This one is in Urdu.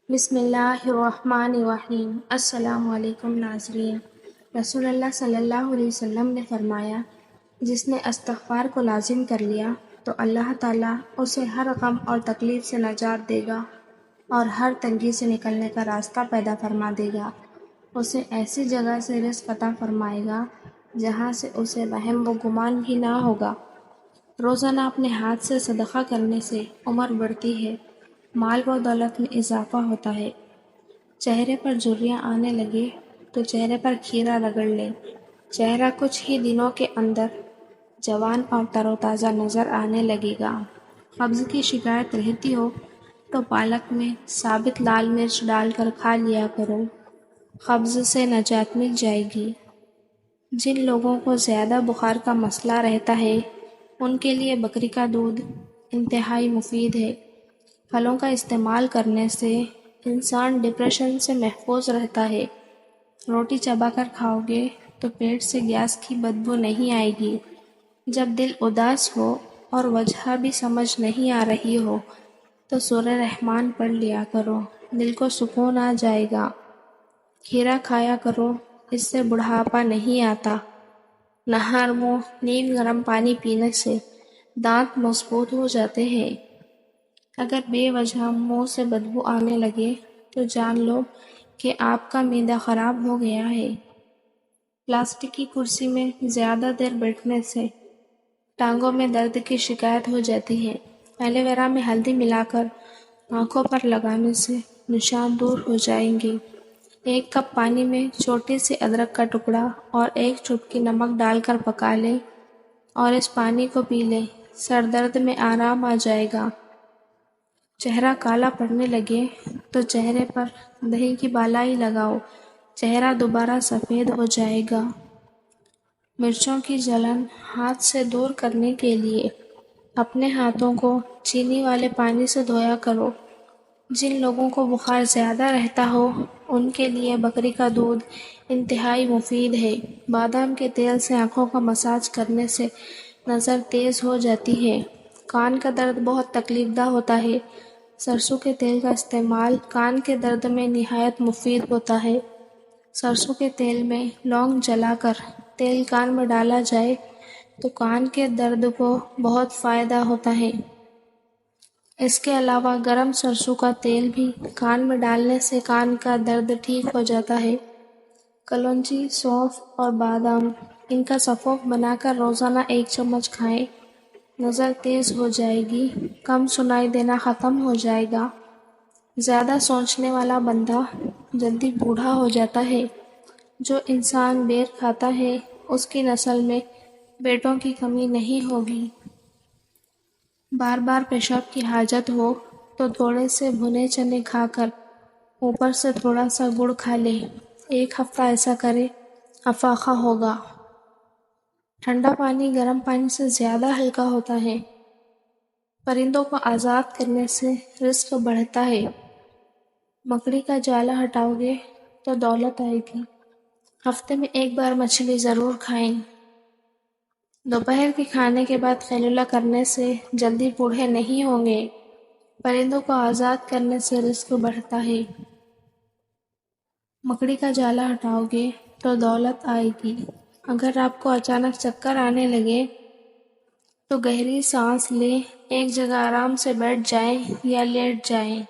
بسم اللہ الرحمن الرحیم۔ السلام علیکم ناظرین۔ رسول اللہ صلی اللہ علیہ وسلم نے فرمایا، جس نے استغفار کو لازم کر لیا تو اللہ تعالیٰ اسے ہر غم اور تکلیف سے نجات دے گا اور ہر تنگی سے نکلنے کا راستہ پیدا فرما دے گا۔ اسے ایسی جگہ سے رزق عطا فرمائے گا جہاں سے اسے وہم و گمان بھی نہ ہوگا۔ روزانہ اپنے ہاتھ سے صدقہ کرنے سے عمر بڑھتی ہے، مال و دولت میں اضافہ ہوتا ہے۔ چہرے پر جھریاں آنے لگے تو چہرے پر کھیرا رگڑ لیں، چہرہ کچھ ہی دنوں کے اندر جوان اور تر و تازہ نظر آنے لگے گا۔ قبض کی شکایت رہتی ہو تو پالک میں ثابت لال مرچ ڈال کر کھا لیا کرو، قبض سے نجات مل جائے گی۔ جن لوگوں کو زیادہ بخار کا مسئلہ رہتا ہے ان کے لیے بکری کا دودھ انتہائی مفید ہے۔ پھلوں کا استعمال کرنے سے انسان ڈپریشن سے محفوظ رہتا ہے۔ روٹی چبا کر کھاؤ گے تو پیٹ سے گیس کی بدبو نہیں آئے گی۔ جب دل اداس ہو اور وجہ بھی سمجھ نہیں آ رہی ہو تو سورہ رحمان پڑھ لیا کرو، دل کو سکون آ جائے گا۔ کھیرا کھایا کرو، اس سے بڑھاپا نہیں آتا۔ نہار منہ نیم گرم پانی پینے سے دانت مضبوط ہو جاتے ہیں۔ اگر بے وجہ منہ سے بدبو آنے لگے تو جان لو کہ آپ کا معدہ خراب ہو گیا ہے۔ پلاسٹک کی کرسی میں زیادہ دیر بیٹھنے سے ٹانگوں میں درد کی شکایت ہو جاتی ہے۔ ایلو ویرا میں ہلدی ملا کر آنکھوں پر لگانے سے نشان دور ہو جائیں گے۔ ایک کپ پانی میں چھوٹی سی ادرک کا ٹکڑا اور ایک چٹکی نمک ڈال کر پکا لیں اور اس پانی کو پی لیں، سر درد میں آرام آ جائے گا۔ چہرہ کالا پڑنے لگے تو چہرے پر دہی کی بالائی لگاؤ، چہرہ دوبارہ سفید ہو جائے گا۔ مرچوں کی جلن ہاتھ سے دور کرنے کے لیے اپنے ہاتھوں کو چینی والے پانی سے دھویا کرو۔ جن لوگوں کو بخار زیادہ رہتا ہو ان کے لیے بکری کا دودھ انتہائی مفید ہے۔ بادام کے تیل سے آنکھوں کا مساج کرنے سے نظر تیز ہو جاتی ہے۔ کان کا درد بہت تکلیف دہ ہوتا ہے، سرسوں کے تیل کا استعمال کان کے درد میں نہایت مفید ہوتا ہے۔ سرسوں کے تیل میں لونگ جلا کر تیل کان میں ڈالا جائے تو کان کے درد کو بہت فائدہ ہوتا ہے۔ اس کے علاوہ گرم سرسوں کا تیل بھی کان میں ڈالنے سے کان کا درد ٹھیک ہو جاتا ہے۔ کلونجی، سونف اور بادام، ان کا سفوف بنا کر روزانہ 1 چمچ کھائیں، نظر تیز ہو جائے گی، کم سنائی دینا ختم ہو جائے گا۔ زیادہ سوچنے والا بندہ جلدی بوڑھا ہو جاتا ہے۔ جو انسان بیر کھاتا ہے اس کی نسل میں بیٹوں کی کمی نہیں ہوگی۔ بار بار پیشاب کی حاجت ہو تو تھوڑے سے بھنے چنے کھا کر اوپر سے تھوڑا سا گڑ کھا لے، 1 ہفتہ ایسا کرے، افاقہ ہوگا۔ ٹھنڈا پانی گرم پانی سے زیادہ ہلکا ہوتا ہے۔ پرندوں کو آزاد کرنے سے رزق بڑھتا ہے۔ مکڑی کا جالا ہٹاؤ گے تو دولت آئے گی۔ ہفتے میں 1 بار مچھلی ضرور کھائیں۔ دوپہر کے کھانے کے بعد قیلولہ کرنے سے جلدی بوڑھے نہیں ہوں گے۔ پرندوں کو آزاد کرنے سے رزق بڑھتا ہے۔ مکڑی کا جالا ہٹاؤ گے تو دولت آئے گی۔ اگر آپ کو اچانک چکر آنے لگے تو گہری سانس لیں، ایک جگہ آرام سے بیٹھ جائیں یا لیٹ جائیں۔